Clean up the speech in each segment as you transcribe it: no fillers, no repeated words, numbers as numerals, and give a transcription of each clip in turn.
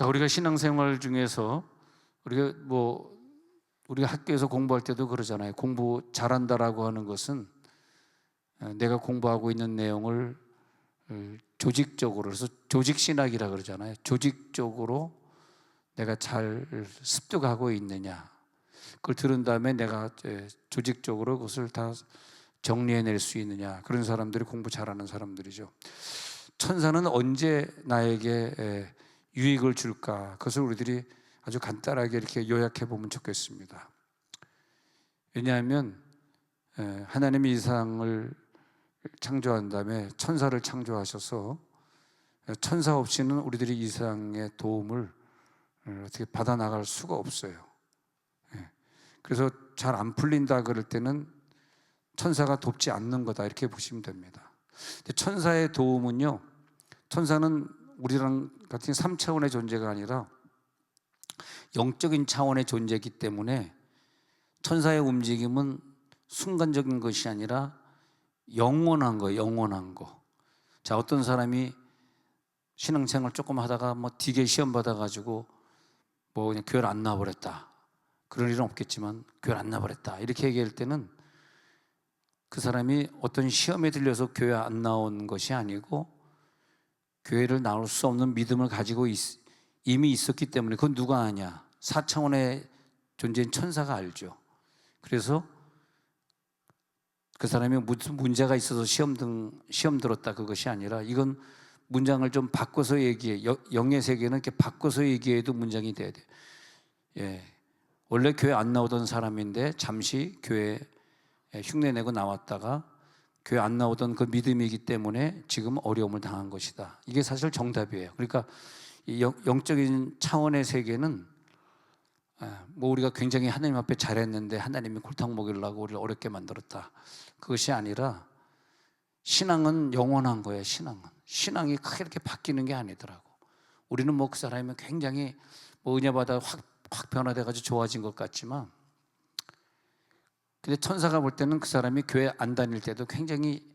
자, 우리가 신앙생활 중에서 우리가 학교에서 공부할 때도 그러잖아요. 공부 잘한다라고 하는 것은 내가 공부하고 있는 내용을 조직적으로, 그래서 조직신학이라 그러잖아요. 조직적으로 내가 잘 습득하고 있느냐, 그걸 들은 다음에 내가 조직적으로 그것을 다 정리해낼 수 있느냐, 그런 사람들이 공부 잘하는 사람들이죠. 천사는 언제 나에게 유익을 줄까? 그것을 우리들이 아주 간단하게 이렇게 요약해 보면 좋겠습니다. 왜냐하면 하나님이 이 세상을 창조한 다음에 천사를 창조하셔서 천사 없이는 우리들이 이 세상의 도움을 어떻게 받아 나갈 수가 없어요. 그래서 잘 안 풀린다 그럴 때는 천사가 돕지 않는 거다, 이렇게 보시면 됩니다. 천사의 도움은요, 천사는 우리랑 같은 3차원의 존재가 아니라 영적인 차원의 존재이기 때문에 천사의 움직임은 순간적인 것이 아니라 영원한 거예요. 영원한 거. 자, 어떤 사람이 신앙생활 조금 하다가 되게 시험 받아가지고 그냥 교회를 안 나와버렸다, 그런 일은 없겠지만 교회를 안 나와버렸다, 이렇게 얘기할 때는 그 사람이 어떤 시험에 들려서 교회 안 나온 것이 아니고 교회를 나올 수 없는 믿음을 가지고 이미 있었기 때문에. 그건 누가 아냐? 4차원의 존재인 천사가 알죠. 그래서 그 사람이 무슨 문제가 있어서 시험 들었다, 그것이 아니라 이건 문장을 좀 바꿔서 얘기해. 영의 세계는 이렇게 바꿔서 얘기해도 문장이 돼야 돼. 원래 교회 안 나오던 사람인데 잠시 교회 흉내내고 나왔다가 교회 안 나오던 그 믿음이기 때문에 지금 어려움을 당한 것이다. 이게 사실 정답이에요. 그러니까 이 영적인 차원의 세계는 우리가 굉장히 하나님 앞에 잘했는데 하나님이 골탕 먹이려고 우리를 어렵게 만들었다, 그것이 아니라 신앙은 영원한 거예요. 신앙이 크게 이렇게 바뀌는 게 아니더라고. 우리는 그 사람이 굉장히 은혜 받아 확 변화돼가지고 좋아진 것 같지만, 근데 천사가 볼 때는 그 사람이 교회 안 다닐 때도 굉장히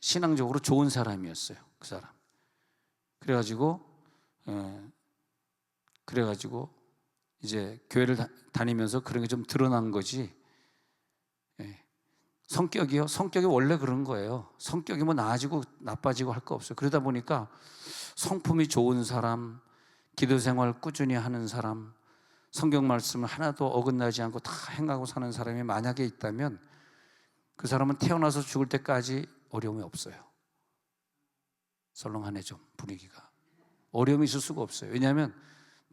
신앙적으로 좋은 사람이었어요, 그 사람. 그래가지고 이제 교회를 다니면서 그런 게 좀 드러난 거지. 성격이 원래 그런 거예요. 성격이 나아지고 나빠지고 할 거 없어요. 그러다 보니까 성품이 좋은 사람, 기도 생활 꾸준히 하는 사람, 성경 말씀을 하나도 어긋나지 않고 다 행하고 사는 사람이 만약에 있다면 그 사람은 태어나서 죽을 때까지 어려움이 없어요. 썰렁하네 좀 분위기가. 어려움이 있을 수가 없어요. 왜냐하면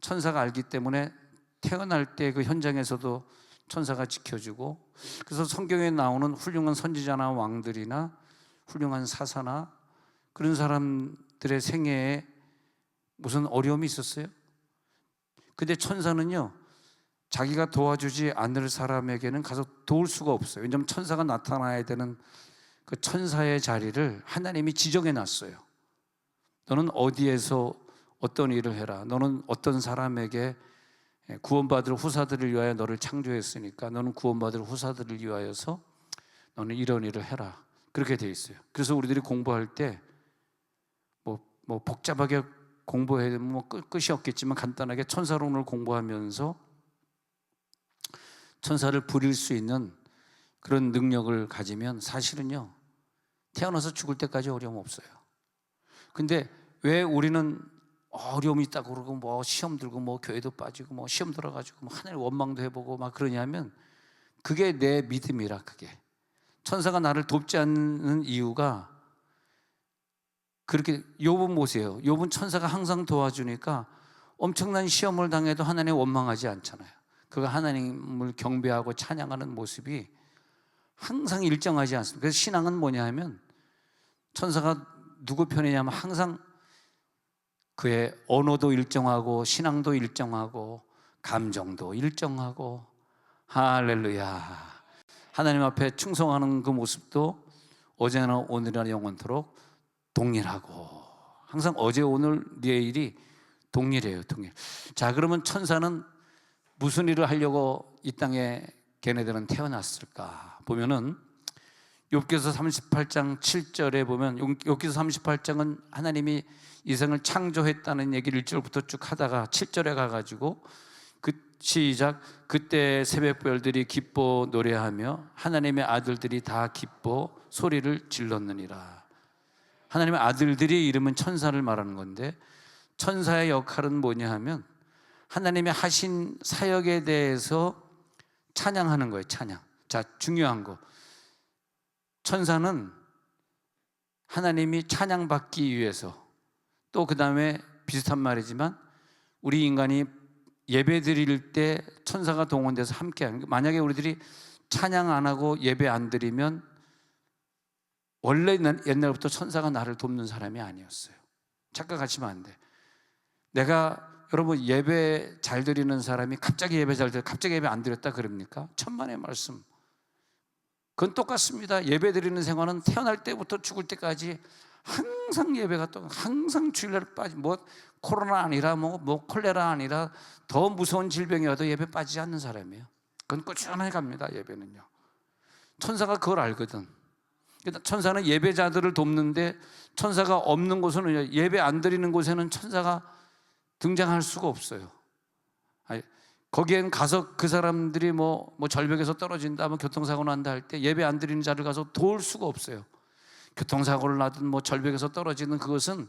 천사가 알기 때문에 태어날 때 그 현장에서도 천사가 지켜주고, 그래서 성경에 나오는 훌륭한 선지자나 왕들이나 훌륭한 사사나 그런 사람들의 생애에 무슨 어려움이 있었어요? 근데 천사는요, 자기가 도와주지 않을 사람에게는 가서 도울 수가 없어요. 왜냐하면 천사가 나타나야 되는 그 천사의 자리를 하나님이 지정해 놨어요. 너는 어디에서 어떤 일을 해라. 너는 어떤 사람에게 구원받을 후사들을 위하여 너를 창조했으니까 너는 구원받을 후사들을 위하여서 너는 이런 일을 해라. 그렇게 돼 있어요. 그래서 우리들이 공부할 때 복잡하게 공부해야 되면 끝이 없겠지만 간단하게 천사론을 공부하면서 천사를 부릴 수 있는 그런 능력을 가지면 사실은요, 태어나서 죽을 때까지 어려움 없어요. 근데 왜 우리는 어려움이 있다고 그러고 시험 들고 교회도 빠지고 시험 들어가지고 하나님 원망도 해보고 그러냐면 그게 내 믿음이라. 그게 천사가 나를 돕지 않는 이유가 그렇게. 욥은 보세요. 욥은 천사가 항상 도와주니까 엄청난 시험을 당해도 하나님 원망하지 않잖아요. 그가 하나님을 경배하고 찬양하는 모습이 항상 일정하지 않습니다. 그래서 신앙은 뭐냐 하면 천사가 누구 편이냐면 항상 그의 언어도 일정하고 신앙도 일정하고 감정도 일정하고, 할렐루야, 하나님 앞에 충성하는 그 모습도 어제나 오늘이나 영원토록 동일하고, 항상 어제 오늘 내일이 동일해요. 동일. 자, 그러면 천사는 무슨 일을 하려고 이 땅에 걔네들은 태어났을까 보면은 욥기서 38장 7절에 보면, 욥기서 38장은 하나님이 이생을 창조했다는 얘기를 1절부터 쭉 하다가 7절에 가가지고 시작. 그때 새벽별들이 기뻐 노래하며 하나님의 아들들이 다 기뻐 소리를 질렀느니라. 하나님의 아들들이 이름은 천사를 말하는 건데, 천사의 역할은 뭐냐 하면 하나님이 하신 사역에 대해서 찬양하는 거예요. 찬양. 자, 중요한 거, 천사는 하나님이 찬양받기 위해서, 또 그 다음에 비슷한 말이지만 우리 인간이 예배 드릴 때 천사가 동원돼서 함께 하는 거예요. 만약에 우리들이 찬양 안 하고 예배 안 드리면 원래 옛날부터 천사가 나를 돕는 사람이 아니었어요. 착각하시면 안 돼. 내가, 여러분, 예배 잘 드리는 사람이 갑자기 예배 잘 드려, 갑자기 예배 안 드렸다 그럽니까? 천만의 말씀. 그건 똑같습니다. 예배 드리는 생활은 태어날 때부터 죽을 때까지 항상 예배가, 또 항상 주일날 빠지, 뭐 코로나 아니라 뭐 콜레라 아니라 더 무서운 질병이 와도 예배 빠지지 않는 사람이에요. 그건 꾸준하게 갑니다. 예배는요. 천사가 그걸 알거든. 천사는 예배자들을 돕는데, 천사가 없는 곳은, 예배 안 드리는 곳에는 천사가 등장할 수가 없어요. 거기엔 가서 그 사람들이 뭐 절벽에서 떨어진다, 뭐 교통사고 난다 할 때 예배 안 드리는 자를 가서 도울 수가 없어요. 교통사고를 나든 뭐 절벽에서 떨어지는 그것은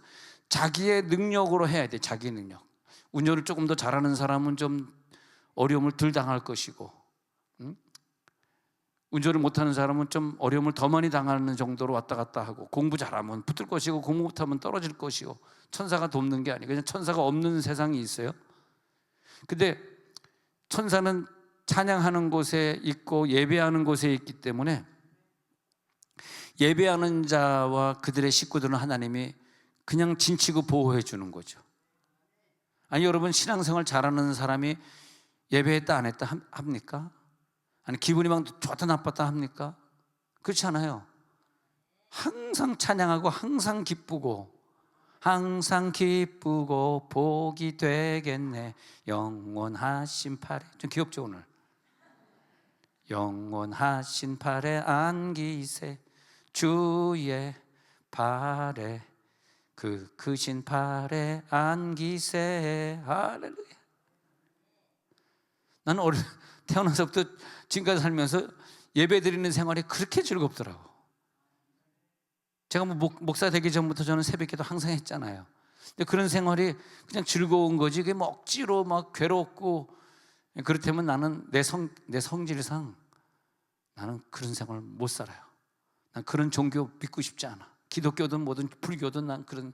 자기의 능력으로 해야 돼. 자기 능력. 운전을 조금 더 잘하는 사람은 좀 어려움을 덜 당할 것이고, 운전을 못하는 사람은 좀 어려움을 더 많이 당하는 정도로 왔다 갔다 하고, 공부 잘하면 붙을 것이고 공부 못하면 떨어질 것이고, 천사가 돕는 게 아니에요. 그냥 천사가 없는 세상이 있어요. 근데 천사는 찬양하는 곳에 있고 예배하는 곳에 있기 때문에, 예배하는 자와 그들의 식구들은 하나님이 그냥 진치고 보호해 주는 거죠. 아니, 여러분, 신앙생활 잘하는 사람이 예배했다 안 했다 합니까? 아니, 기분이 막 좋다 나빴다 합니까? 그렇지 않아요. 항상 찬양하고 항상 기쁘고, 항상 기쁘고 복이 되겠네 영원하신 팔에. 좀 귀엽죠 오늘? 영원하신 팔에 안기세 주의 팔에, 그 크신 팔에 안기세. 할렐루야. 나는 태어나서부터 지금까지 살면서 예배 드리는 생활이 그렇게 즐겁더라고. 제가 뭐 목사 되기 전부터 저는 새벽기도 항상 했잖아요. 근데 그런 생활이 그냥 즐거운 거지, 그게 뭐 억지로 막 괴롭고 그렇다면 나는 내 성질상 나는 그런 생활을 못 살아요. 난 그런 종교 믿고 싶지 않아. 기독교든 뭐든 불교든 난 그런,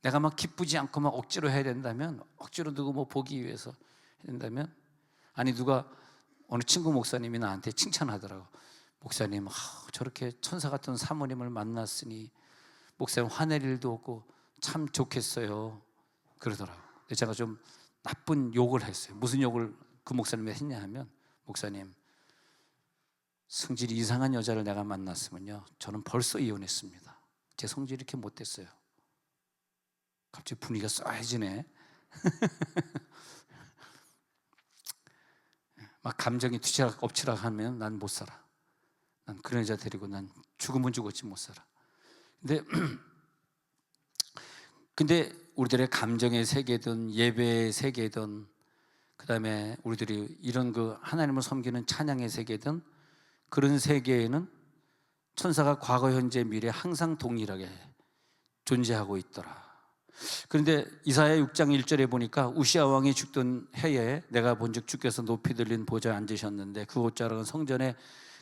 내가 막 기쁘지 않고 막 억지로 해야 된다면, 억지로 누구 뭐 보기 위해서 해야 된다면, 아니, 누가 어느 친구 목사님이 나한테 칭찬하더라고. 목사님, 저렇게 천사 같은 사모님을 만났으니 목사님 화낼 일도 없고 참 좋겠어요 그러더라고. 근데 제가 좀 나쁜 욕을 했어요. 무슨 욕을 그 목사님이 했냐 하면, 목사님, 성질이 이상한 여자를 내가 만났으면요 저는 벌써 이혼했습니다. 제 성질이 이렇게 못됐어요. 갑자기 분위기가 쏴해지네. 막 감정이 뒤치락 엎치락 하면 난 못 살아. 난 그런 여자 데리고 난 죽으면 죽었지 못 살아. 근데 우리들의 감정의 세계든 예배의 세계든, 그 다음에 우리들이 이런 그 하나님을 섬기는 찬양의 세계든, 그런 세계에는 천사가 과거, 현재, 미래 항상 동일하게 존재하고 있더라. 그런데 이사야 6장 1절에 보니까, 우시아 왕이 죽던 해에 내가 본즉 주께서 높이 들린 보좌에 앉으셨는데 그 옷자락은 성전에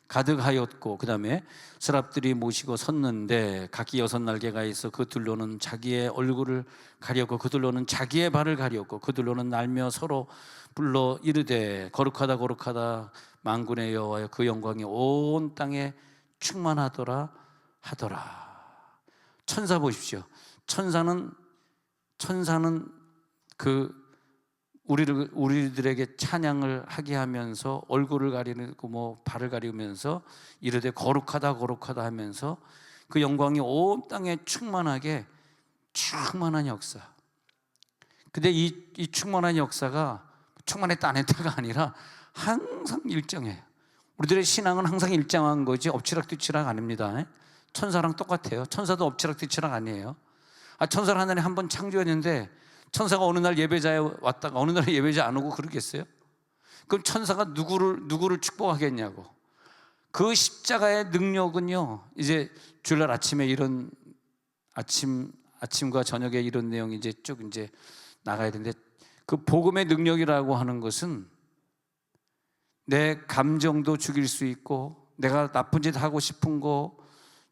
가득하였고, 그 다음에 스랍들이 모시고 섰는데 각기 6날개가 있어 그들로는 자기의 얼굴을 가렸고 그들로는 자기의 발을 가렸고 그들로는 날며 서로 불러 이르되 거룩하다 거룩하다 만군의 여호와여, 그 영광이 온 땅에 충만하더라 하더라. 천사 보십시오. 천사는 그 우리들에게 찬양을 하게 하면서 얼굴을 가리고 뭐 발을 가리면서 이르되 거룩하다 거룩하다 하면서 그 영광이 온 땅에 충만한 역사. 근데 이 충만한 역사가 충만했다 안 했다가 아니라 항상 일정해요. 우리들의 신앙은 항상 일정한 거지 엎치락뒤치락 아닙니다. 천사랑 똑같아요. 천사도 엎치락뒤치락 아니에요. 천사를 하나님 한 번 창조했는데 천사가 어느 날 예배자에 왔다가 어느 날 예배자 안 오고 그러겠어요? 그럼 천사가 누구를 축복하겠냐고. 그 십자가의 능력은요, 이제 주일날 아침에 이런 아침과 저녁에 이런 내용이 이제 쭉 이제 나가야 되는데, 그 복음의 능력이라고 하는 것은 내 감정도 죽일 수 있고, 내가 나쁜 짓 하고 싶은 거,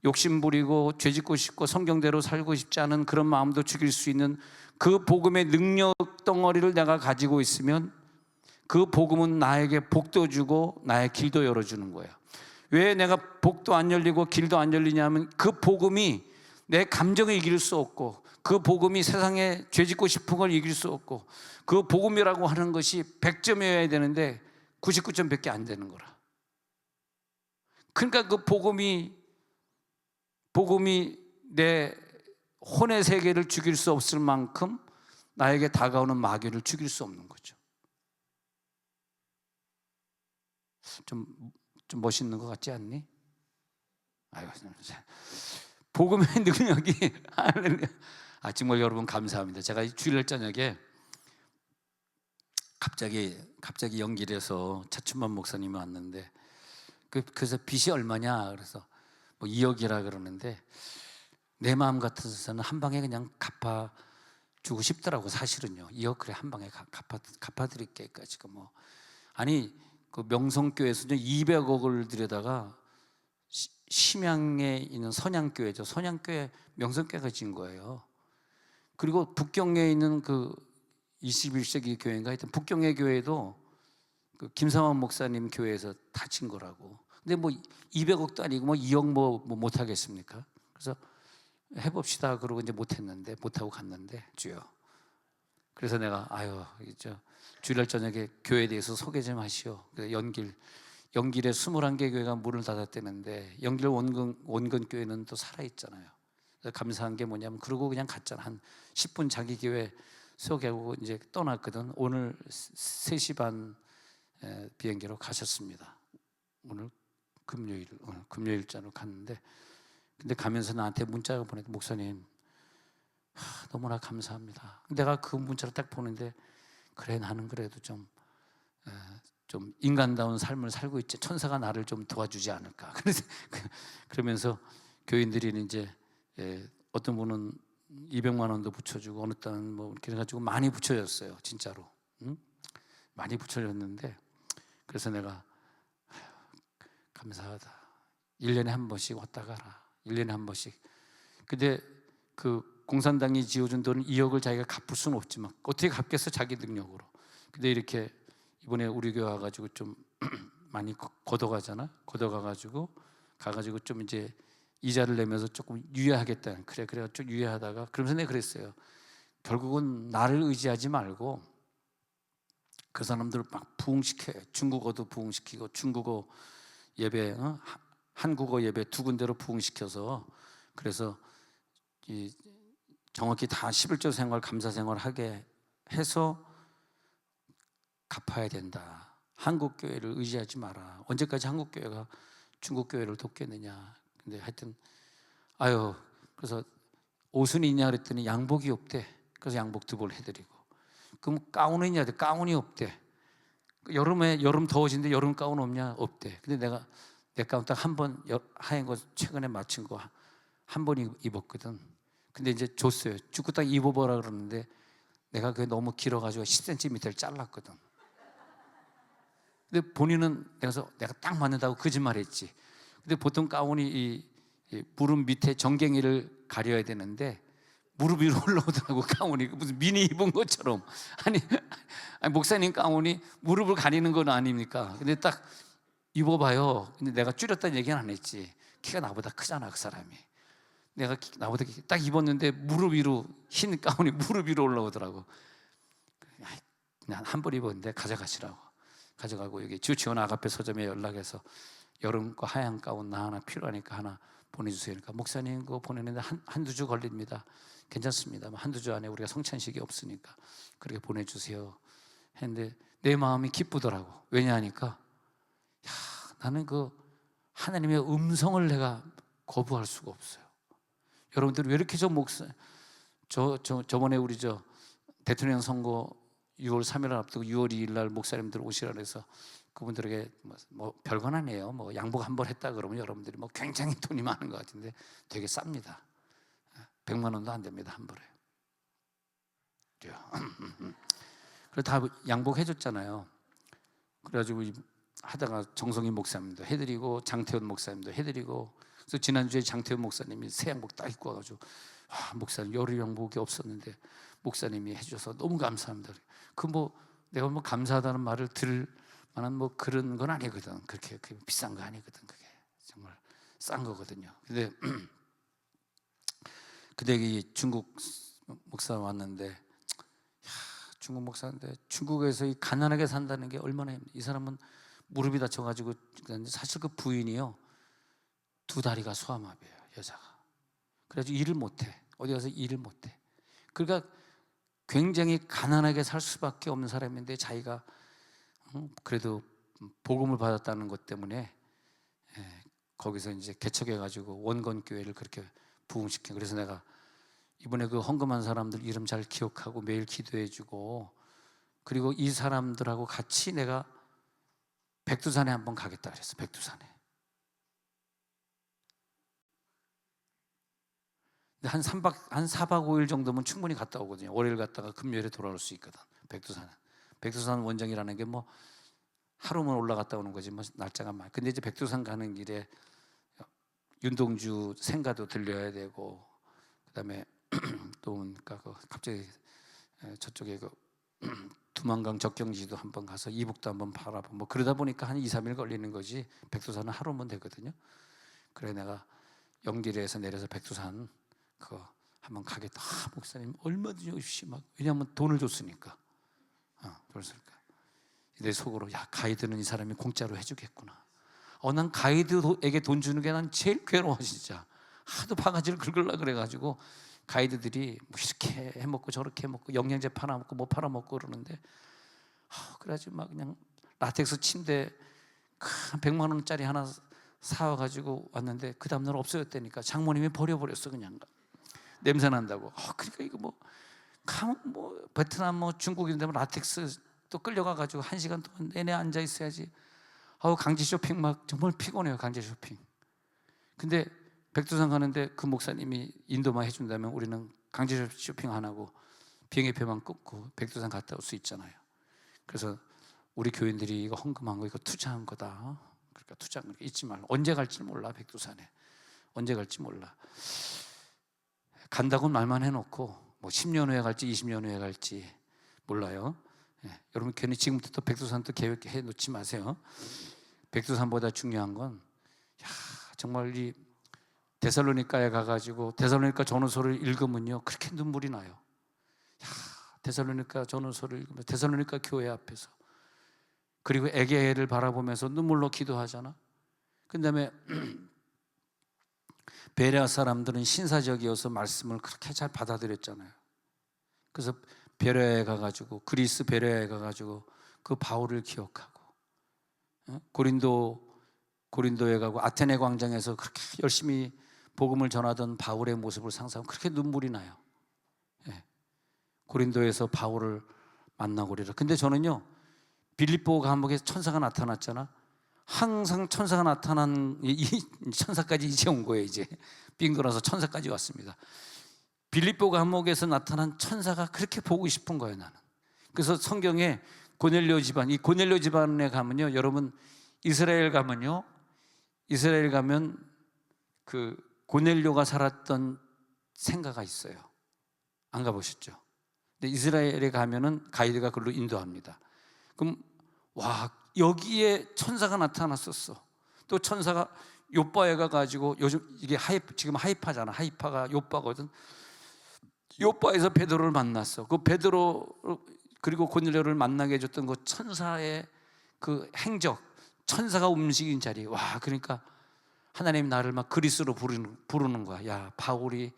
욕심 부리고 죄짓고 싶고 성경대로 살고 싶지 않은 그런 마음도 죽일 수 있는 그 복음의 능력 덩어리를 내가 가지고 있으면 그 복음은 나에게 복도 주고 나의 길도 열어주는 거예요. 왜 내가 복도 안 열리고 길도 안 열리냐면, 그 복음이 내 감정을 이길 수 없고, 그 복음이 세상에 죄짓고 싶은 걸 이길 수 없고, 그 복음이라고 하는 것이 100점이어야 되는데 99점밖에 안 되는 거라. 그러니까 그 복음이 내 혼의 세계를 죽일 수 없을 만큼 나에게 다가오는 마귀를 죽일 수 없는 거죠. 좀 멋있는 것 같지 않니? 아이고, 복음의 능력이 정말 여러분 감사합니다. 제가 주일날 저녁에 갑자기 연길에서 차춘만 목사님이 왔는데, 그래서 빚이 얼마냐 그래서 뭐 2억이라 그러는데, 내 마음 같아서는 한 방에 그냥 갚아주고 싶더라고. 사실은요, 2억 그래 한 방에 갚아드릴게. 지금 뭐 아니, 그 명성교회에서 200억을 들여다가 심양에 있는 선양교회죠. 선양교회 명성교회가 진 거예요. 그리고 북경에 있는 그 21세기 교회인가 하여튼 북경의 교회도 그 김상환 목사님 교회에서 다 친 거라고. 근데 뭐 200억도 아니고 뭐 2억 뭐 못하겠습니까? 그래서 해봅시다 그러고 이제 못하고 갔는데, 주여. 그래서 내가 주일날 저녁에 교회에 대해서 소개 좀 하시오. 연길에 21개 교회가 문을 닫았다는데 연길 원근 교회는 또 살아있잖아요. 감사한 게 뭐냐면, 그러고 그냥 갔잖아. 한 10분 자기 교회 소개하고 이제 떠났거든. 오늘 3시 반 비행기로 가셨습니다. 오늘 금요일자로 갔는데, 근데 가면서 나한테 문자가 보냈대. 목사님, 너무나 감사합니다. 내가 그 문자를 딱 보는데, 그래, 나는 그래도 좀 인간다운 삶을 살고 있지. 천사가 나를 좀 도와주지 않을까. 그러면서 교인들이 이제 어떤 분은 200만 원도 붙여주고, 어느 때는 뭐 이렇게 해가지고 많이 붙여줬어요. 진짜로. 많이 붙여줬는데, 그래서 내가 감사하다. 1년에 한 번씩 왔다 가라. 1년에 한 번씩. 근데 그 공산당이 지어준 돈은 2억을 자기가 갚을 수는 없지만 어떻게 갚겠어, 자기 능력으로. 근데 이렇게 이번에 우리 교회 와가지고 좀 많이 걷어가잖아. 걷어가가지고 좀 이제 이자를 내면서 조금 유예하겠다. 그래 좀 유예하다가, 그러면서 내가 그랬어요. 결국은 나를 의지하지 말고 그 사람들을 막 부흥시켜요. 중국어도 부흥시키고, 중국어 예배, 한국어 예배 2군데로 부흥시켜서, 그래서 정확히 다 11조 생활, 감사 생활 하게 해서 갚아야 된다. 한국 교회를 의지하지 마라. 언제까지 한국 교회가 중국 교회를 돕겠느냐. 근데 하여튼 그래서 옷은 있냐 그랬더니 양복이 없대. 그래서 양복 2벌 해드리고. 그럼 가운은 있냐? 가운이 없대. 여름 더워진데 여름 가운 없냐? 없대. 근데 내가 내 가운 딱 한 번 하얀 거 최근에 맞춘 거 한 번 입었거든. 근데 이제 줬어요. 죽고 딱 입어보라 그러는데, 내가 그게 너무 길어가지고 10cm를 잘랐거든. 근데 본인은 내가 딱 맞는다고 거짓말했지. 근데 보통 가운이 이 무릎 밑에 정갱이를 가려야 되는데 무릎 위로 올라오더라고. 가운이 무슨 미니 입은 것처럼. 아니 목사님 가운이 무릎을 가리는 건 아닙니까? 근데 딱 입어봐요. 근데 내가 줄였다는 얘기는 안 했지. 키가 나보다 크잖아, 그 사람이. 내가 나보다 딱 입었는데 무릎 위로, 흰 가운이 무릎 위로 올라오더라고. 그냥 한 벌 입었는데 가져가시라고. 가져가고, 여기 주치원 아가페 서점에 연락해서 여름 거 하얀 가운 나 하나 필요하니까 하나 보내주세요. 그러니까 목사님 그거 보내는데 한두 주 걸립니다. 괜찮습니다. 한두 주 안에 우리가 성찬식이 없으니까 그렇게 보내주세요 했는데 내 마음이 기쁘더라고. 왜냐 하니까 나는 그 하나님의 음성을 내가 거부할 수가 없어요. 여러분들 왜 이렇게 저번에 우리 대통령 선거 6월 3일 앞두고 6월 2일 날 목사님들 오시라 그래서 그분들에게 뭐 별건 아니에요. 뭐 양복 한 번 했다 그러면 여러분들이 뭐 굉장히 돈이 많은 것 같은데 되게 쌉니다. 100만 원도 안 됩니다, 한 벌에. 그래서 다 양복 해줬잖아요. 그래가지고 하다가 정성희 목사님도 해드리고 장태원 목사님도 해드리고, 그래서 지난주에 장태원 목사님이 새 양복 딱 입고 와가지고 목사님 여름 양복이 없었는데 목사님이 해주셔서 너무 감사합니다. 내가 감사하다는 말을 들을 만한 그런 건 아니거든. 그렇게 비싼 거 아니거든. 그게 정말 싼 거거든요. 근데 그때 중국 목사 왔는데, 중국 목사인데 중국에서 가난하게 산다는 게 얼마나 힘들어요. 이 사람은 무릎이 다쳐가지고, 사실 그 부인이요 2다리가 소아마비예요, 여자가. 그래가지고 일을 못해. 어디 가서 일을 못해. 그러니까 굉장히 가난하게 살 수밖에 없는 사람인데, 자기가 그래도 복음을 받았다는 것 때문에 거기서 이제 개척해가지고 원건교회를 그렇게 부흥시킨. 그래서 내가 이번에 그 헌금한 사람들 이름 잘 기억하고 매일 기도해주고, 그리고 이 사람들하고 같이 내가 백두산에 한번 가겠다 그랬어. 백두산에. 한 4박 5일 정도면 충분히 갔다 오거든요. 월요일 갔다가 금요일에 돌아올 수 있거든. 백두산 원정이라는 게 하루만 올라갔다 오는 거지 날짜가 많아. 근데 이제 백두산 가는 길에 윤동주 생가도 들려야 되고, 그다음에 또 갑자기 저쪽에 두만강 적경지도 한번 가서 이북도 한번 바라보고 그러다 보니까 한 2, 3일 걸리는 거지. 백두산은 하루면 되거든요. 그래 내가 영길에서 내려서 백두산 한번 가겠다. 목사님 얼마든지 오십시오. 왜냐하면 돈을 줬으니까. 내 속으로 가이드는 이 사람이 공짜로 해주겠구나. 난 가이드에게 돈 주는 게 난 제일 괴로워 진짜. 하도 바가지를 긁으려고 그래가지고 가이드들이 이렇게 해먹고 저렇게 해먹고 영양제 팔아먹고 뭐 팔아먹고 그러는데, 그래가지고 그냥 라텍스 침대 한 100만 원짜리 하나 사와가지고 왔는데 그 다음날 없어졌다니까. 장모님이 버려버렸어. 그냥 냄새 난다고. 그러니까 이거 베트남 중국인데 라텍스 또 끌려가가지고 1시간 동안 내내 앉아 있어야지. 강제 쇼핑 정말 피곤해요. 강제 쇼핑. 근데 백두산 가는데 그 목사님이 인도만 해준다면 우리는 강제 쇼핑 안 하고 비행기표만 끊고 백두산 갔다 올 수 있잖아요. 그래서 우리 교인들이 이거 헌금한 거 이거 투자한 거다. 그러니까 투자한 거 잊지 말고. 언제 갈지 몰라. 백두산에 언제 갈지 몰라. 간다고 말만 해놓고 10년 후에 갈지 20년 후에 갈지 몰라요. 여러분 괜히 지금부터 백두산 또 계획해 놓지 마세요. 백두산보다 중요한 건 정말 이 데살로니가에 가가지고 데살로니가 전후서를 읽으면요 그렇게 눈물이 나요. 데살로니가 전후서를 읽으면 데살로니가 교회 앞에서, 그리고 에게를 바라보면서 눈물로 기도하잖아. 그 다음에 베레아 사람들은 신사적이어서 말씀을 그렇게 잘 받아들였잖아요. 그래서 베레아에 가가지고 그리스 베레아에 가가지고 그 바울을 기억하고, 고린도에 가고 아테네 광장에서 그렇게 열심히 복음을 전하던 바울의 모습을 상상하면 그렇게 눈물이 나요. 고린도에서 바울을 만나고 그래라. 근데 저는요 빌립보 감옥에 천사가 나타났잖아. 항상 천사가 나타난 이 천사까지 이제 온 거예요. 이제 빙 돌아서 천사까지 왔습니다. 빌립보 감옥에서 나타난 천사가 그렇게 보고 싶은 거예요, 나는. 그래서 성경에 고넬료 집안, 이 고넬료 집안에 가면요, 여러분 이스라엘 가면 그 고넬료가 살았던 생가가 있어요. 안 가보셨죠? 근데 이스라엘에 가면은 가이드가 그걸로 인도합니다. 그럼 여기에 천사가 나타났었어. 또 천사가 요빠에 가가지고, 요즘 이게 지금 하이파잖아. 하이파가 요빠거든. 요빠에서 베드로를 만났어. 그 베드로 그리고 고넬료를 만나게 해줬던 그 천사의 그 행적, 천사가 움직인 자리. 그러니까 하나님이 나를 그리스로 부르는 거야. 바울이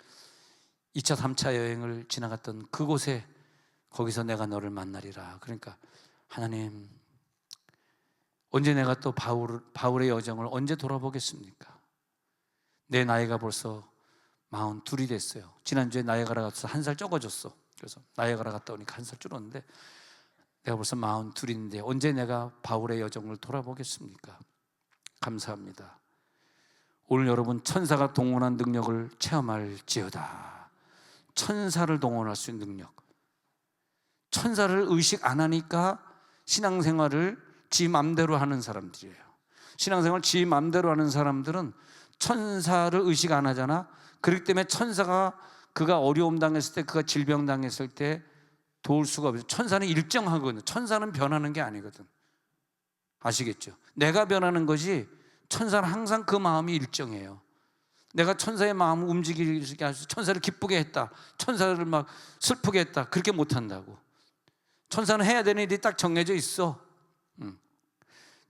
2차 3차 여행을 지나갔던 그곳에 거기서 내가 너를 만나리라. 그러니까 하나님, 언제 내가 또 바울의 여정을 언제 돌아보겠습니까? 내 나이가 벌써 42이 됐어요. 지난주에 나이아가라 가서 한 살 적어졌어. 그래서 나이아가라 갔다 오니까 한 살 줄었는데 내가 벌써 42인데 언제 내가 바울의 여정을 돌아보겠습니까? 감사합니다. 오늘 여러분 천사가 동원한 능력을 체험할지어다. 천사를 동원할 수 있는 능력. 천사를 의식 안 하니까 신앙생활을 지 맘대로 하는 사람들이에요. 신앙생활 지 맘대로 하는 사람들은 천사를 의식 안 하잖아. 그렇기 때문에 천사가 그가 어려움 당했을 때, 그가 질병 당했을 때 도울 수가 없어요. 천사는 일정하거든요. 천사는 변하는 게 아니거든. 아시겠죠? 내가 변하는 거지 천사는 항상 그 마음이 일정해요. 내가 천사의 마음을 움직이게 해서 천사를 기쁘게 했다, 천사를 막 슬프게 했다, 그렇게 못한다고. 천사는 해야 되는 일이 딱 정해져 있어.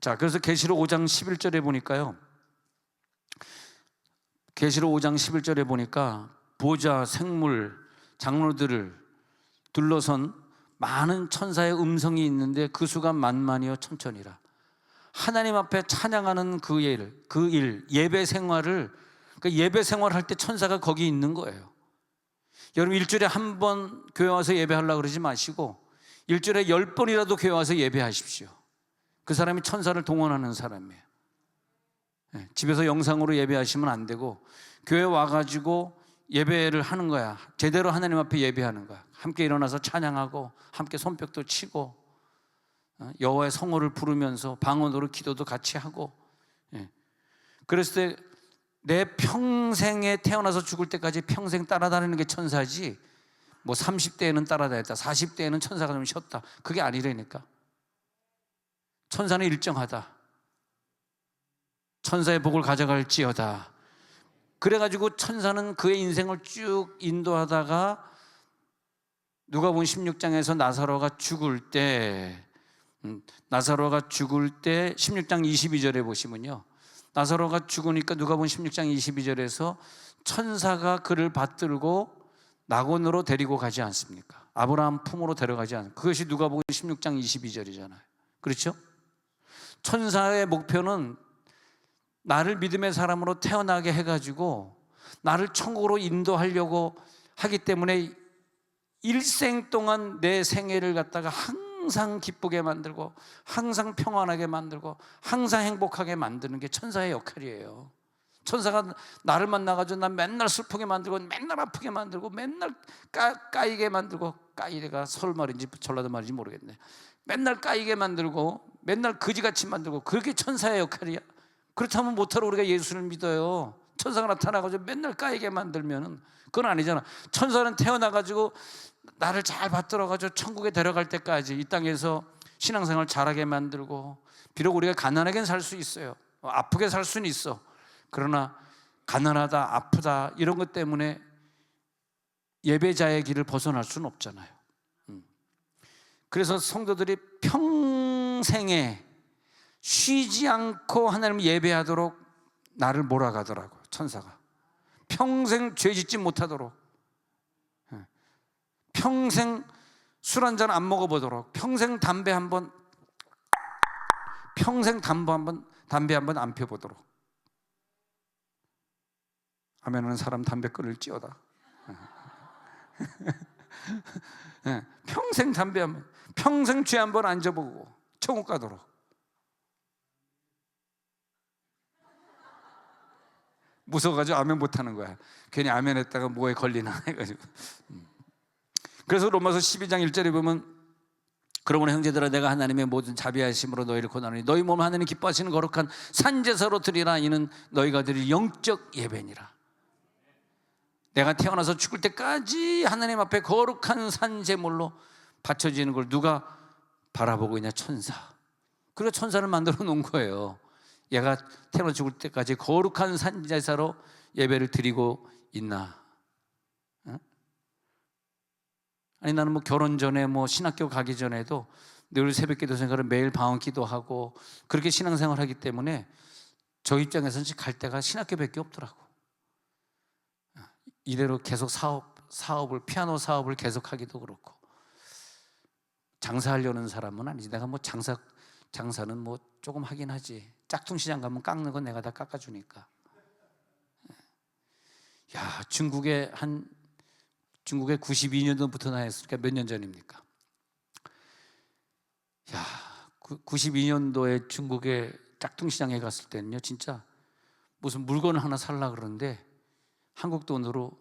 자, 그래서 계시록 5장 11절에 보니까요, 계시록 5장 11절에 보니까 보좌, 생물, 장로들을 둘러선 많은 천사의 음성이 있는데 그 수가 만만이요 천천이라. 하나님 앞에 찬양하는 그 일, 예배 생활을, 그 예배 생활할 때 천사가 거기 있는 거예요. 여러분 일주일에 한 번 교회 와서 예배하려고 그러지 마시고 일주일에 10번이라도 교회 와서 예배하십시오. 그 사람이 천사를 동원하는 사람이에요. 집에서 영상으로 예배하시면 안 되고 교회 와가지고 예배를 하는 거야. 제대로 하나님 앞에 예배하는 거야. 함께 일어나서 찬양하고 함께 손뼉도 치고 여호와의 성호를 부르면서 방언으로 기도도 같이 하고. 그랬을 때 내 평생에 태어나서 죽을 때까지 평생 따라다니는 게 천사지, 뭐 30대에는 따라다녔다, 40대에는 천사가 좀 쉬었다, 그게 아니라니까. 천사는 일정하다. 천사의 복을 가져갈지어다. 그래가지고 천사는 그의 인생을 쭉 인도하다가 누가복음 16장에서 나사로가 죽을 때 16장 22절에 보시면요, 나사로가 죽으니까 누가복음 16장 22절에서 천사가 그를 받들고 낙원으로 데리고 가지 않습니까? 아브라함 품으로 데려가지 않습니까? 그것이 누가복음 16장 22절이잖아요. 그렇죠? 천사의 목표는 나를 믿음의 사람으로 태어나게 해가지고 나를 천국으로 인도하려고 하기 때문에 일생 동안 내 생애를 갖다가 항상 기쁘게 만들고 항상 평안하게 만들고 항상 행복하게 만드는 게 천사의 역할이에요. 천사가 나를 만나가지고 난 맨날 슬프게 만들고 맨날 아프게 만들고 맨날 까이게 만들고, 까이가 서울 말인지 전라도 말인지 모르겠네. 맨날 까이게 만들고 맨날 거지같이 만들고, 그렇게 천사의 역할이야. 그렇다면 못하러 우리가 예수를 믿어요. 천사가 나타나가지고 맨날 까이게 만들면은 그건 아니잖아. 천사는 태어나가지고 나를 잘 받들어가지고 천국에 데려갈 때까지 이 땅에서 신앙생활 잘하게 만들고, 비록 우리가 가난하게 살 수 있어요. 아프게 살 수는 있어. 그러나 가난하다, 아프다 이런 것 때문에 예배자의 길을 벗어날 수는 없잖아요. 그래서 성도들이 평생에 쉬지 않고 하나님을 예배하도록 나를 몰아가더라고요. 천사가 평생 죄 짓지 못하도록, 평생 술 한 잔 안 먹어보도록, 평생 담배 한 번 안 펴보도록. 아멘하는 사람 담배 끊을지어다. 평생 담배 한 번, 평생 죄 한 번 안 져보고 천국 가도록. 무서워가지고 아멘 못하는 거야. 괜히 아멘 했다가 뭐에 걸리나 해가지고. 그래서 로마서 12장 1절에 보면, 그러므로 형제들아 내가 하나님의 모든 자비하심으로 너희를 권하노니 너희 몸을 하나님 기뻐하시는 거룩한 산제사로 드리라. 이는 너희가 드릴 영적 예배니라. 내가 태어나서 죽을 때까지 하나님 앞에 거룩한 산제물로 바쳐지는 걸 누가 바라보고 있냐? 천사. 그리고 천사를 만들어 놓은 거예요. 얘가 태어나 죽을 때까지 거룩한 산제사로 예배를 드리고 있나? 아니 나는 뭐 결혼 전에 뭐 신학교 가기 전에도 늘 새벽기도 생각을 매일 방언기도 하고 그렇게 신앙생활 하기 때문에 저 입장에서는 갈 데가 신학교밖에 없더라고. 이대로 계속 사업을 피아노 사업을 계속하기도 그렇고, 장사하려는 사람은 아니지. 내가 뭐 장사 장사는 뭐 조금 하긴 하지. 짝퉁 시장 가면 깎는 건 내가 다 깎아주니까. 야, 중국에 92년도부터 나 했으니까 몇 년 전입니까? 야, 92년도에 중국에 짝퉁 시장에 갔을 때는요, 진짜 무슨 물건을 하나 살라 그러는데 한국 돈으로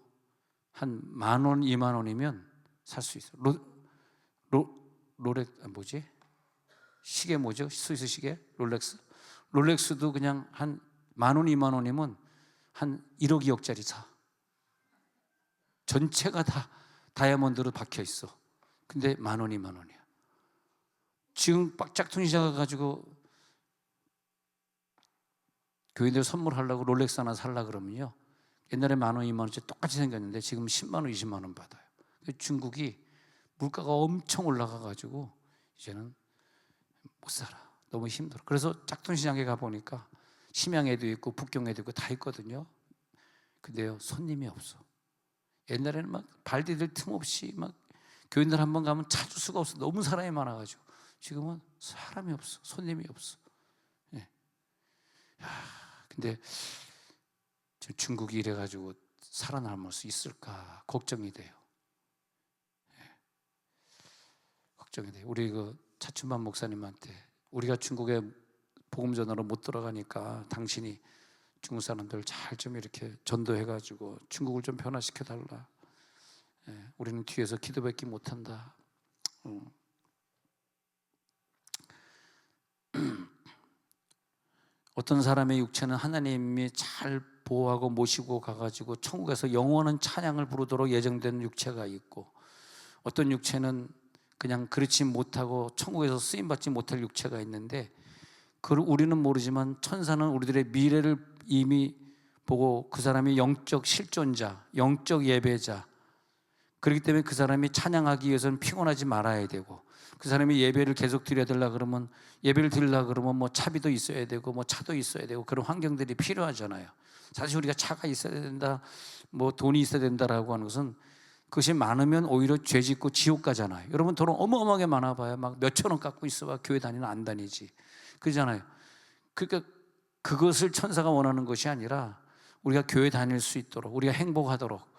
한 10,000원, 20,000원이면 살 수 있어. 뭐지? 시계 뭐죠? 스위스 시계? 롤렉스도 그냥 한 10,000원, 20,000원이면 한 1억, 2억짜리 사. 전체가 다 다이아몬드로 박혀 있어. 근데 10,000원, 20,000원이야. 지금 짝퉁 시장 가가지고 교인들 선물하려고 롤렉스 하나 살라 그러면요, 옛날에 10,000원, 20,000원짜리 똑같이 생겼는데 지금 10만 원, 20만 원 받아요. 중국이 물가가 엄청 올라가가지고 이제는 못 살아. 너무 힘들어. 그래서 짝퉁 시장에 가보니까 심양에도 있고 북경에도 있고 다 있거든요. 근데요, 손님이 없어. 옛날에는 막 발 디딜 틈 없이 막 교인들 한번 가면 찾을 수가 없어. 너무 사람이 많아가지고. 지금은 사람이 없어. 손님이 없어. 예. 근데 중국이 이래가지고 살아남을 수 있을까 걱정이 돼요. 예. 걱정이 돼요. 우리 그 차춘만 목사님한테 우리가 중국에 복음 전하러 못 들어가니까 당신이 중국 사람들 잘 좀 이렇게 전도해가지고 중국을 좀 변화시켜 달라. 예, 우리는 뒤에서 기도밖에 못한다. 어떤 사람의 육체는 하나님이 잘 보호하고 모시고 가가지고 천국에서 영원한 찬양을 부르도록 예정된 육체가 있고, 어떤 육체는 그냥 그렇지 못하고 천국에서 쓰임받지 못할 육체가 있는데, 그걸 우리는 모르지만 천사는 우리들의 미래를 이미 보고 그 사람이 영적 실존자, 영적 예배자, 그렇기 때문에 그 사람이 찬양하기 위해서는 피곤하지 말아야 되고, 그 사람이 예배를 계속 드려야 되려 그러면, 예배를 드리려 그러면 뭐 차비도 있어야 되고 뭐 차도 있어야 되고 그런 환경들이 필요하잖아요. 사실 우리가 차가 있어야 된다, 뭐 돈이 있어야 된다라고 하는 것은, 그것이 많으면 오히려 죄 짓고 지옥 가잖아요. 여러분 돈 어마어마하게 많아봐야 막 몇천 원 갖고 있어봐 교회 다니는 안 다니지, 그러잖아요. 그러니까 그것을 천사가 원하는 것이 아니라 우리가 교회 다닐 수 있도록, 우리가 행복하도록,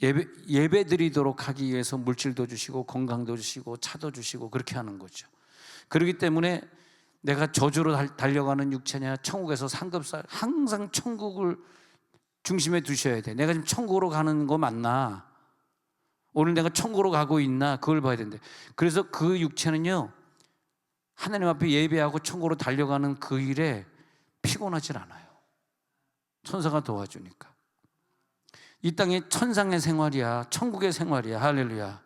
예배 드리도록 하기 위해서 물질도 주시고 건강도 주시고 차도 주시고 그렇게 하는 거죠. 그렇기 때문에 내가 저주로 달려가는 육체냐 천국에서 상급살, 항상 천국을 중심에 두셔야 돼. 내가 지금 천국으로 가는 거 맞나? 오늘 내가 천국으로 가고 있나? 그걸 봐야 된대. 그래서 그 육체는요, 하나님 앞에 예배하고 천국으로 달려가는 그 일에 피곤하질 않아요. 천사가 도와주니까. 이 땅이 천상의 생활이야, 천국의 생활이야. 할렐루야.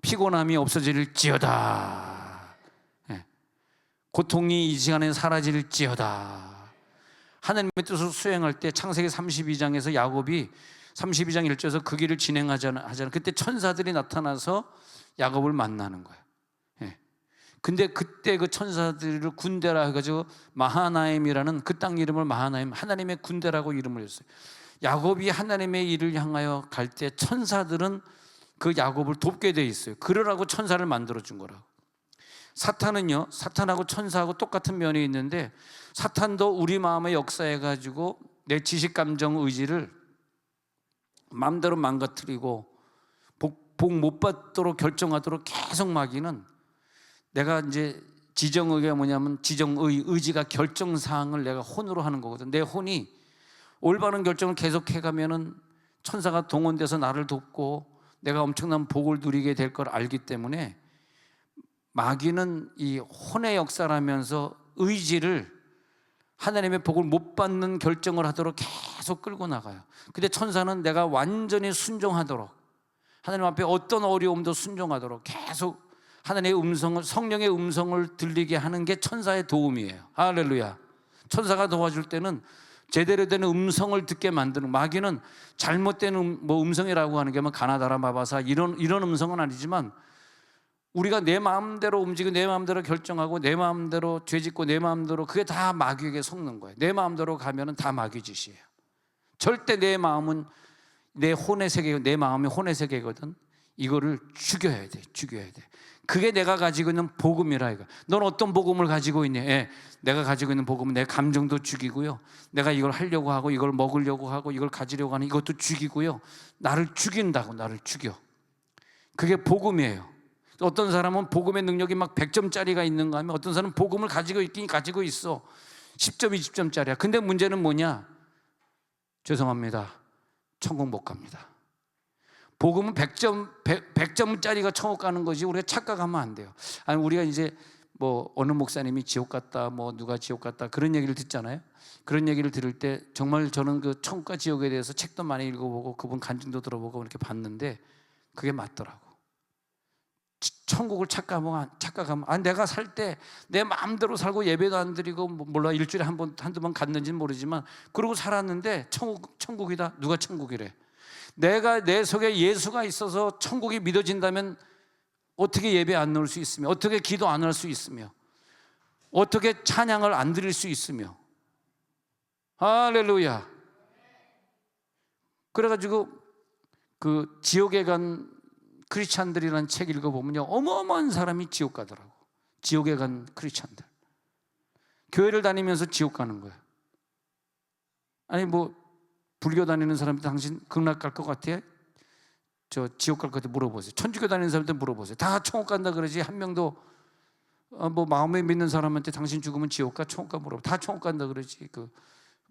피곤함이 없어질지어다. 고통이 이 시간에 사라질지어다. 하나님의 뜻을 수행할 때 창세기 32장에서 야곱이 32장 1절에서 그 길을 진행하잖아. 그때 천사들이 나타나서 야곱을 만나는 거예요. 근데 그때 그 천사들을 군대라 해가지고 마하나임이라는 그 땅 이름을 마하나임, 하나님의 군대라고 이름을 했어요. 야곱이 하나님의 일을 향하여 갈 때 천사들은 그 야곱을 돕게 돼 있어요. 그러라고 천사를 만들어 준 거라고. 사탄은요, 사탄하고 천사하고 똑같은 면이 있는데, 사탄도 우리 마음에 역사해가지고 내 지식, 감정, 의지를 마음대로 망가뜨리고 복 못 받도록 결정하도록 계속 마귀는, 내가 이제 지정의가 뭐냐면 의지가 결정사항을 내가 혼으로 하는 거거든. 내 혼이 올바른 결정을 계속해가면은 천사가 동원돼서 나를 돕고 내가 엄청난 복을 누리게 될 걸 알기 때문에, 마귀는 이 혼의 역사라면서 의지를 하나님의 복을 못 받는 결정을 하도록 계속 끌고 나가요. 근데 천사는 내가 완전히 순종하도록, 하나님 앞에 어떤 어려움도 순종하도록 계속 하나님의 음성을, 성령의 음성을 들리게 하는 게 천사의 도움이에요. 할렐루야. 천사가 도와줄 때는 제대로 된 음성을 듣게 만드는, 마귀는 잘못된 음성이라고 하는 게 뭐 가나다라 마바사 이런 음성은 아니지만, 우리가 내 마음대로 움직이고 내 마음대로 결정하고 내 마음대로 죄짓고 내 마음대로, 그게 다 마귀에게 속는 거예요. 내 마음대로 가면은 다 마귀 짓이에요. 절대 내 마음은 내 혼의 세계고 내 마음이 혼의 세계거든. 이거를 죽여야 돼. 그게 내가 가지고 있는 복음이라 이거. 넌 어떤 복음을 가지고 있니? 예, 내가 가지고 있는 복음은 내 감정도 죽이고요, 내가 이걸 하려고 하고 이걸 먹으려고 하고 이걸 가지려고 하는 이것도 죽이고요, 나를 죽인다고. 나를 죽여. 그게 복음이에요. 어떤 사람은 복음의 능력이 막 100점짜리가 있는가 하면 어떤 사람은 복음을 가지고 있긴 가지고 있어. 10점, 20점짜리야. 근데 문제는 뭐냐? 죄송합니다, 천국 못 갑니다. 복음은 100점짜리가 천국 가는 거지 우리가 착각하면 안 돼요. 아니, 우리가 이제 뭐 어느 목사님이 지옥 갔다, 뭐 누가 지옥 갔다 그런 얘기를 듣잖아요. 그런 얘기를 들을 때 정말 저는 그 천국과 지옥에 대해서 책도 많이 읽어보고 그분 간증도 들어보고 이렇게 봤는데 그게 맞더라고. 천국을 착각하면 내가 살 때 내 마음대로 살고 예배도 안 드리고 몰라 일주일에 한두 번 갔는지는 모르지만 그러고 살았는데 천국이다. 누가 천국이래? 내가 내 속에 예수가 있어서 천국이 믿어진다면 어떻게 예배 안 넣을 수 있으며, 어떻게 기도 안 할 수 있으며, 어떻게 찬양을 안 드릴 수 있으며. 할렐루야. 그래가지고 그 지옥에 간 크리스찬들이라는 책 읽어보면요, 어마어마한 사람이 지옥 가더라고. 지옥에 간 크리스찬들, 교회를 다니면서 지옥 가는 거야. 아니 뭐 불교 다니는 사람들 당신 극락 갈 것 같아? 저 지옥 갈 것 같아? 물어보세요. 천주교 다니는 사람들 물어보세요. 다 천국 간다 그러지 한 명도 뭐 마음에 믿는 사람한테 당신 죽으면 지옥 가, 천국 가 물어봐. 다 천국 간다 그러지. 그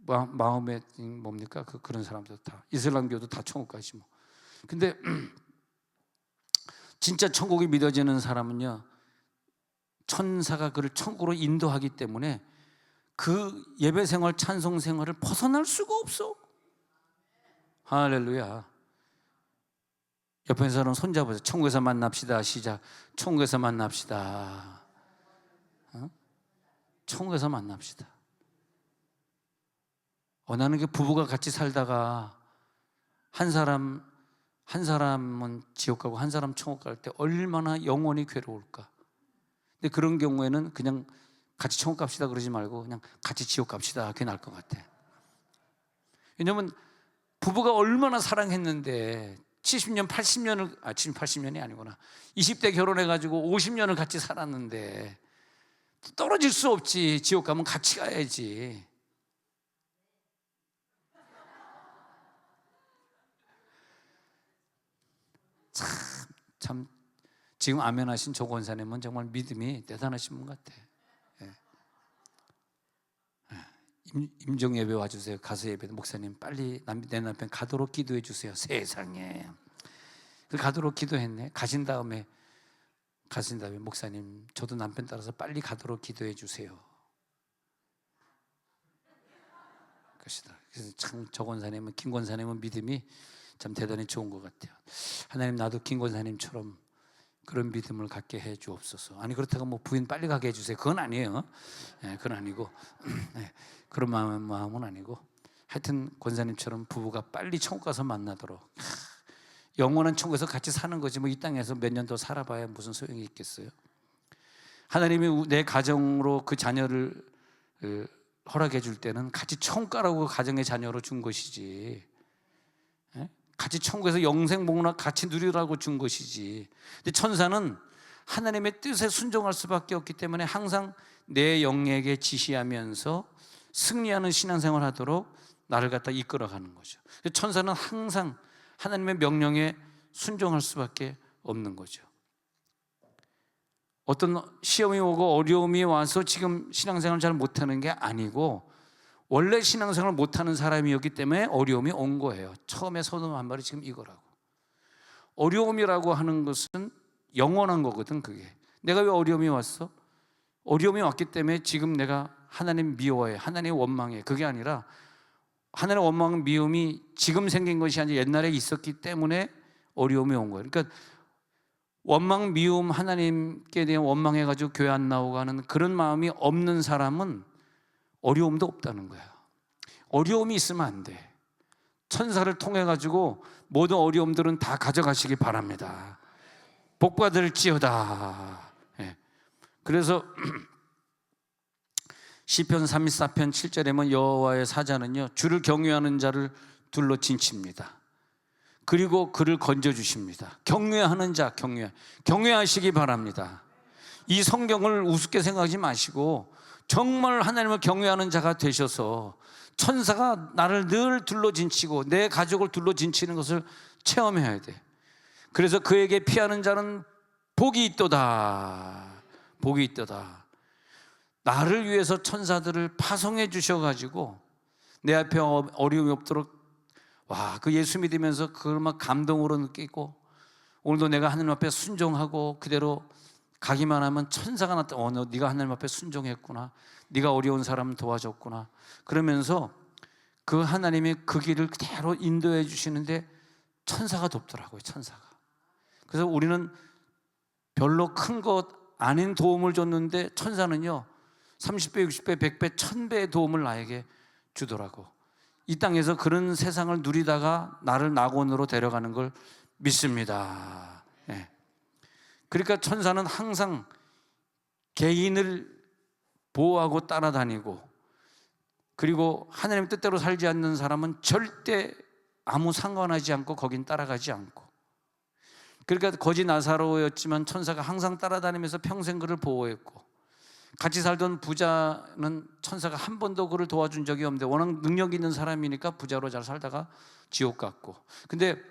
마음에 뭡니까? 그런 사람들 다 이슬람교도 다 천국 가지 뭐. 근데 진짜 천국이 믿어지는 사람은요, 천사가 그를 천국으로 인도하기 때문에 그 예배 생활, 찬송 생활을 벗어날 수가 없어. 할렐루야. 옆에 사람 손잡아서 천국에서 만납시다. 시작. 천국에서 만납시다. 천국에서 만납시다. 나는 그 부부가 같이 살다가 한 사람은 지옥 가고 한 사람 천국 갈 때 얼마나 영원히 괴로울까. 근데 그런 경우에는 그냥 같이 천국 갑시다 그러지 말고 그냥 같이 지옥 갑시다. 그게 나을 것 같아. 왜냐면 부부가 얼마나 사랑했는데 70년, 80년을 80년이 아니구나. 20대 결혼해가지고 50년을 같이 살았는데 떨어질 수 없지. 지옥 가면 같이 가야지. 참 지금 아멘하신 조 권사님은 정말 믿음이 대단하신 분 같아. 임종 예배 와주세요. 가서 예배. 목사님 빨리 내 남편 가도록 기도해 주세요. 세상에. 가도록 기도했네. 가신 다음에 목사님 저도 남편 따라서 빨리 가도록 기도해 주세요. 그것이다. 그래서 참 조 권사님은, 김 권사님은 믿음이 참 대단히 좋은 것 같아요. 하나님, 나도 김 권사님처럼 그런 믿음을 갖게 해 주옵소서. 아니 그렇다고 뭐 부인 빨리 가게 해주세요. 그건 아니에요. 그건 아니고 그런 마음은 아니고, 하여튼 권사님처럼 부부가 빨리 천국 가서 만나도록, 영원한 천국에서 같이 사는 거지 뭐 이 땅에서 몇 년 더 살아봐야 무슨 소용이 있겠어요. 하나님이 내 가정으로 그 자녀를 허락해 줄 때는 같이 천국 가라고 가정의 자녀로 준 것이지, 같이 천국에서 영생복락 같이 누리라고 준 것이지. 근데 천사는 하나님의 뜻에 순종할 수밖에 없기 때문에 항상 내 영에게 지시하면서 승리하는 신앙생활을 하도록 나를 갖다 이끌어가는 거죠. 천사는 항상 하나님의 명령에 순종할 수밖에 없는 거죠. 어떤 시험이 오고 어려움이 와서 지금 신앙생활을 잘 못하는 게 아니고, 원래 신앙생활을 못하는 사람이었기 때문에 어려움이 온 거예요. 처음에 선언한 말이 지금 이거라고. 어려움이라고 하는 것은 영원한 거거든. 그게 내가 왜 어려움이 왔어? 어려움이 왔기 때문에 지금 내가 하나님 미워해, 하나님 원망해. 그게 아니라 하나님 원망 미움이 지금 생긴 것이 아니라 옛날에 있었기 때문에 어려움이 온 거예요. 그러니까 원망 미움, 하나님께 대한 원망해가지고 교회 안 나오고 하는 그런 마음이 없는 사람은 어려움도 없다는 거야. 어려움이 있으면 안 돼. 천사를 통해 가지고 모든 어려움들은 다 가져가시기 바랍니다. 복 받을지어다. 그래서 시편 34편 7절에 보면 여호와의 사자는요, 주를 경외하는 자를 둘러 진칩니다. 그리고 그를 건져주십니다. 경외하는 자, 경외하시기 바랍니다. 이 성경을 우습게 생각하지 마시고 정말 하나님을 경외하는 자가 되셔서 천사가 나를 늘 둘러진치고 내 가족을 둘러진치는 것을 체험해야 돼. 그래서 그에게 피하는 자는 복이 있도다. 복이 있도다. 나를 위해서 천사들을 파송해 주셔가지고 내 앞에 어려움이 없도록, 와, 그 예수 믿으면서 그걸 막 감동으로 느끼고, 오늘도 내가 하나님 앞에 순종하고 그대로 가기만 하면 천사가 나타나, 너 네가 하나님 앞에 순종했구나, 네가 어려운 사람 도와줬구나, 그러면서 그 하나님이 그 길을 그대로 인도해 주시는데 천사가 돕더라고요. 천사가. 그래서 우리는 별로 큰 것 아닌 도움을 줬는데 천사는요 30배, 60배, 100배, 1000배의 도움을 나에게 주더라고. 이 땅에서 그런 세상을 누리다가 나를 낙원으로 데려가는 걸 믿습니다. 예. 그러니까 천사는 항상 개인을 보호하고 따라다니고, 그리고 하나님 뜻대로 살지 않는 사람은 절대 아무 상관하지 않고 거긴 따라가지 않고, 그러니까 거지 나사로였지만 천사가 항상 따라다니면서 평생 그를 보호했고, 같이 살던 부자는 천사가 한 번도 그를 도와준 적이 없는데 워낙 능력 있는 사람이니까 부자로 잘 살다가 지옥 갔고, 근데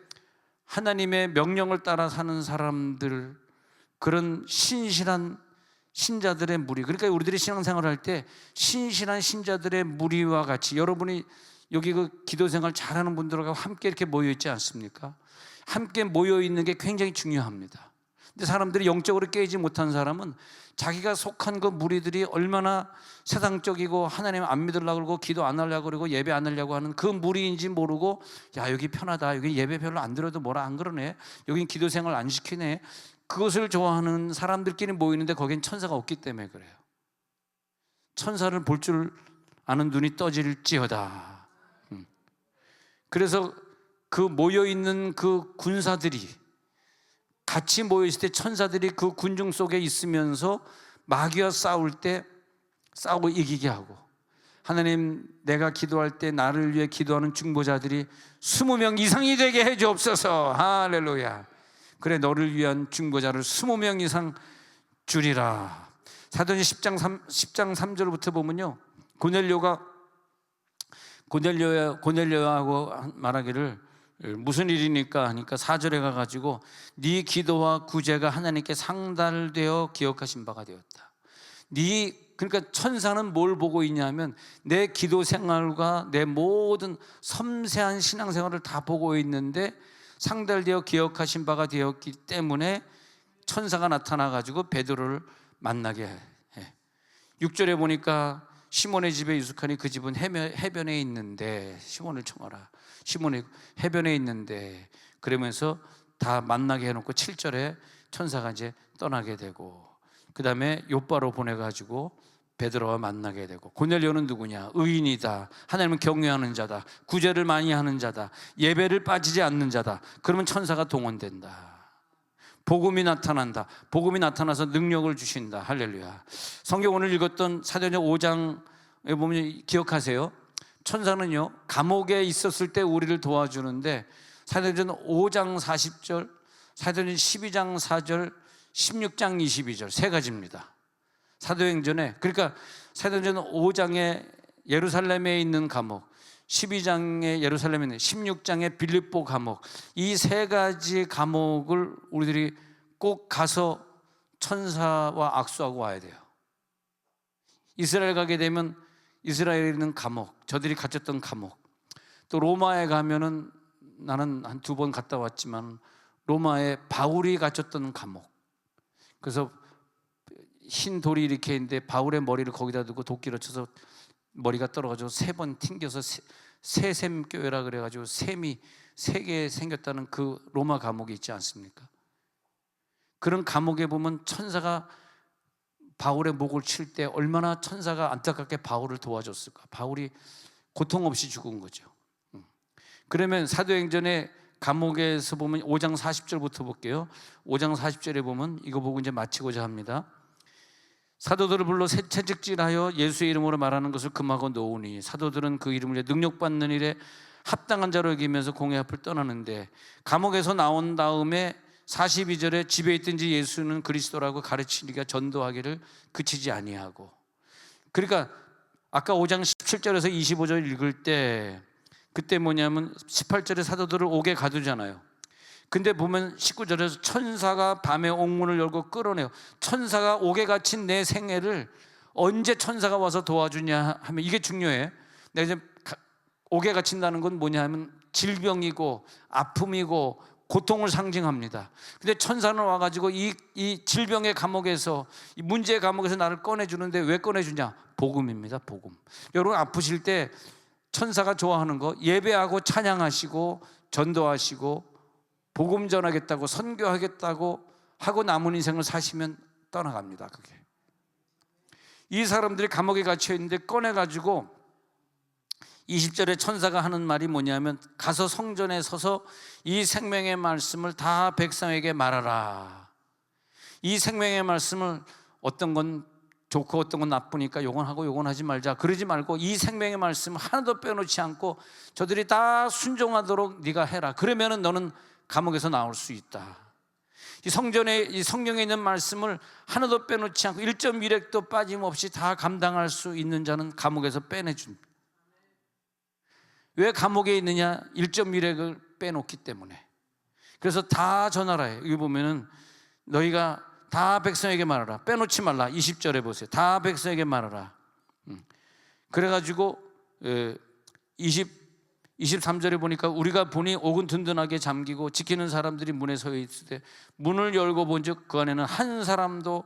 하나님의 명령을 따라 사는 사람들, 그런 신실한 신자들의 무리, 그러니까 우리들이 신앙생활을 할 때 신실한 신자들의 무리와 같이, 여러분이 여기 그 기도생활 잘하는 분들과 함께 이렇게 모여 있지 않습니까? 함께 모여 있는 게 굉장히 중요합니다. 근데 사람들이 영적으로 깨지 못한 사람은 자기가 속한 그 무리들이 얼마나 세상적이고 하나님 안 믿으려고 그러고 기도 안 하려고 그러고 예배 안 하려고 하는 그 무리인지 모르고, 야, 여기 편하다, 여기 예배 별로 안 들어도 뭐라 안 그러네, 여긴 기도생활 안 시키네, 그것을 좋아하는 사람들끼리 모이는데 거긴 천사가 없기 때문에 그래요. 천사를 볼 줄 아는 눈이 떠질지어다. 그래서 그 모여있는 그 군사들이 같이 모여있을 때 천사들이 그 군중 속에 있으면서 마귀와 싸울 때 싸우고 이기게 하고, 하나님, 내가 기도할 때 나를 위해 기도하는 중보자들이 20명 이상이 되게 해주옵소서. 할렐루야. 그래, 너를 위한 중보자를 20명 이상 주리라. 사도행전 10장 3절부터 보면요, 고넬료하고 말하기를 무슨 일이니까 하니까 4절에 가가지고 네 기도와 구제가 하나님께 상달되어 기억하신 바가 되었다. 그러니까 천사는 뭘 보고 있냐면 내 기도 생활과 내 모든 섬세한 신앙생활을 다 보고 있는데 상달되어 기억하신 바가 되었기 때문에 천사가 나타나가지고 베드로를 만나게 해. 6절에 보니까 시몬의 집에 유숙하니 그 집은 해변에 있는데, 시몬을 청하라, 시몬이 해변에 있는데, 그러면서 다 만나게 해놓고 7절에 천사가 이제 떠나게 되고, 그 다음에 요바로 보내가지고 베드로와 만나게 되고, 고넬료는 누구냐? 의인이다, 하나님을 경외하는 자다, 구제를 많이 하는 자다, 예배를 빠지지 않는 자다. 그러면 천사가 동원된다. 복음이 나타난다. 복음이 나타나서 능력을 주신다. 할렐루야. 성경 오늘 읽었던 사도행전 5장에 보면 기억하세요? 천사는요 감옥에 있었을 때 우리를 도와주는데, 사도행전 5장 40절, 사도행전 12장 4절, 16장 22절 세 가지입니다. 사도행전에, 그러니까 사도행전 5장에 예루살렘에 있는 감옥, 12장에 예루살렘에 있는, 16장에 빌립보 감옥, 이 세 가지 감옥을 우리들이 꼭 가서 천사와 악수하고 와야 돼요. 이스라엘 가게 되면 이스라엘에 있는 감옥, 저들이 갇혔던 감옥, 또 로마에 가면은, 나는 한 2번 갔다 왔지만 로마에 바울이 갇혔던 감옥, 그래서 흰 돌이 이렇게 있는데 바울의 머리를 거기다 두고 도끼로 쳐서 머리가 떨어가지고 3번 튕겨서 새샘교회라 그래가지고 샘이 3개 생겼다는 그 로마 감옥이 있지 않습니까? 그런 감옥에 보면 천사가 바울의 목을 칠 때 얼마나 천사가 안타깝게 바울을 도와줬을까. 바울이 고통 없이 죽은 거죠. 그러면 사도행전의 감옥에서 보면 5장 40절부터 볼게요. 5장 40절에 보면 이거 보고 이제 마치고자 합니다. 사도들을 불러 채찍질하여 예수의 이름으로 말하는 것을 금하고 놓으니 사도들은 그 이름을 능력받는 일에 합당한 자로 여기면서 공의 앞을 떠나는데, 감옥에서 나온 다음에 42절에 집에 있든지 예수는 그리스도라고 가르치니까 전도하기를 그치지 아니하고. 그러니까 아까 5장 17절에서 25절 읽을 때 그때 뭐냐면 18절에 사도들을 옥에 가두잖아요. 근데 보면 19절에서 천사가 밤에 옥문을 열고 끌어내요. 천사가 옥에 갇힌 내 생애를 언제 천사가 와서 도와주냐 하면 이게 중요해. 내가 이제 옥에 갇힌다는 건 뭐냐 하면 질병이고 아픔이고 고통을 상징합니다. 근데 천사는 와가지고 이 질병의 감옥에서, 이 문제의 감옥에서 나를 꺼내주는데 왜 꺼내주냐? 복음입니다. 복음. 여러분 아프실 때 천사가 좋아하는 거, 예배하고 찬양하시고 전도하시고 복음 전하겠다고 선교하겠다고 하고 남은 인생을 사시면 떠나갑니다. 그게. 이 사람들이 감옥에 갇혀 있는데 꺼내가지고 20절에 천사가 하는 말이 뭐냐면, 가서 성전에 서서 이 생명의 말씀을 다 백성에게 말하라. 이 생명의 말씀을, 어떤 건 좋고 어떤 건 나쁘니까 요건 하고 요건 하지 말자, 그러지 말고 이 생명의 말씀을 하나도 빼놓지 않고 저들이 다 순종하도록 네가 해라. 그러면은 너는 감옥에서 나올 수 있다. 이 성경에 있는 말씀을 하나도 빼놓지 않고 1.1획도 빠짐없이 다 감당할 수 있는 자는 감옥에서 빼내준다. 왜 감옥에 있느냐? 1.1획을 빼놓기 때문에. 그래서 다 전하라 해요. 여기 보면은 너희가 다 백성에게 말하라. 빼놓지 말라. 20절에 보세요. 다 백성에게 말하라. 그래가지고 23절에 보니까 우리가 보니 옥은 든든하게 잠기고 지키는 사람들이 문에 서 있을 때 문을 열고 본즉 그 안에는 한 사람도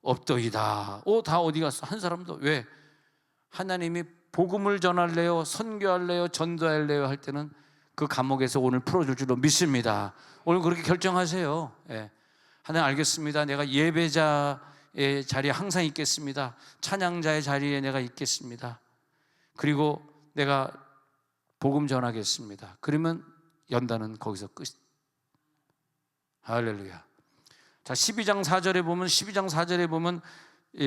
없더이다. 다 어디 갔어? 한 사람도. 왜? 하나님이 복음을 전할래요? 선교할래요? 전도할래요? 할 때는 그 감옥에서 오늘 풀어줄 줄로 믿습니다. 오늘 그렇게 결정하세요. 예. 하나님 알겠습니다. 내가 예배자의 자리에 항상 있겠습니다. 찬양자의 자리에 내가 있겠습니다. 그리고 내가 복음 전하겠습니다. 그러면 연단은 거기서 끝. 할렐루야. 자, 12장 4절에 보면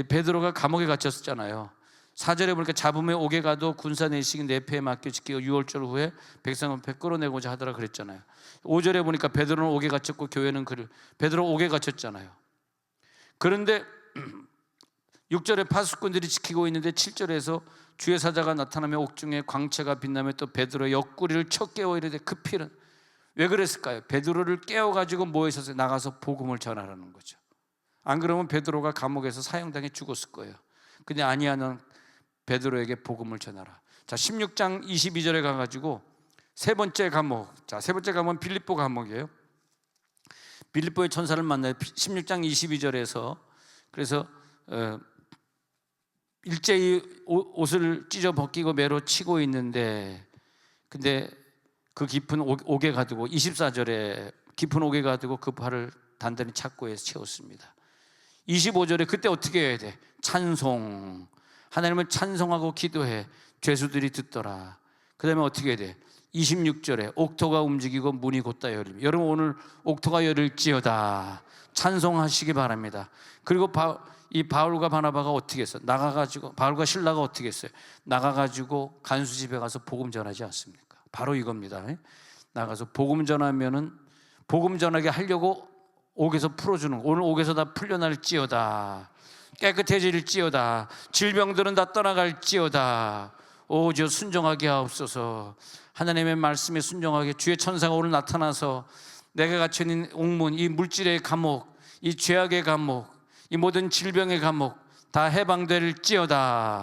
베드로가 감옥에 갇혔었잖아요. 4절에 보니까 잡음에 옥에 가도 군사 내식이 내 패에 맡겨 지키고 6월절 후에 백성 앞에 끌어내고자 하더라 그랬잖아요. 5절에 보니까 베드로는 옥에 갇혔고 교회는 베드로 옥에 갇혔잖아요. 그런데 6절에 파수꾼들이 지키고 있는데 7절에서 주의 사자가 나타나며 옥중에 광채가 빛나며 또 베드로의 옆구리를 쳐 깨워 이르되 그 피는, 왜 그랬을까요? 베드로를 깨워가지고 뭐 했었어요? 나가서 복음을 전하라는 거죠. 안 그러면 베드로가 감옥에서 사형당해 죽었을 거예요. 근데 아니야, 넌 베드로에게 복음을 전하라. 자, 16장 22절에 가가지고 세 번째 감옥. 자, 세 번째 감옥은 빌립보 감옥이에요. 빌립보의 천사를 만나요. 16장 22절에서. 그래서 일제히 옷을 찢어 벗기고 매로 치고 있는데, 근데 그 깊은 옥에 가두고 24절에 깊은 옥에 가두고 그 발을 단단히 착고해서 채웠습니다. 25절에 그때 어떻게 해야 돼? 찬송. 하나님을 찬송하고 기도해. 죄수들이 듣더라. 그 다음에 어떻게 해야 돼? 26절에 옥토가 움직이고 문이 곧다 열리며. 여러분 오늘 옥토가 열릴지어다. 찬송하시기 바랍니다. 그리고 이 바울과 바나바가 어떻게 했어? 나가가지고, 바울과 신라가 어떻게 했어요? 나가가지고 간수집에 가서 복음 전하지 않습니까? 바로 이겁니다. 나가서 복음 전하면은, 복음 전하게 하려고 옥에서 풀어주는, 오늘 옥에서 다 풀려날지어다. 깨끗해질지어다. 질병들은 다 떠나갈지어다. 오, 저 순종하게 하옵소서. 하나님의 말씀에 순종하게. 주의 천사가 오늘 나타나서 내가 갇혀있는 옥문, 이 물질의 감옥, 이 죄악의 감옥, 이 모든 질병의 감옥 다 해방될지어다.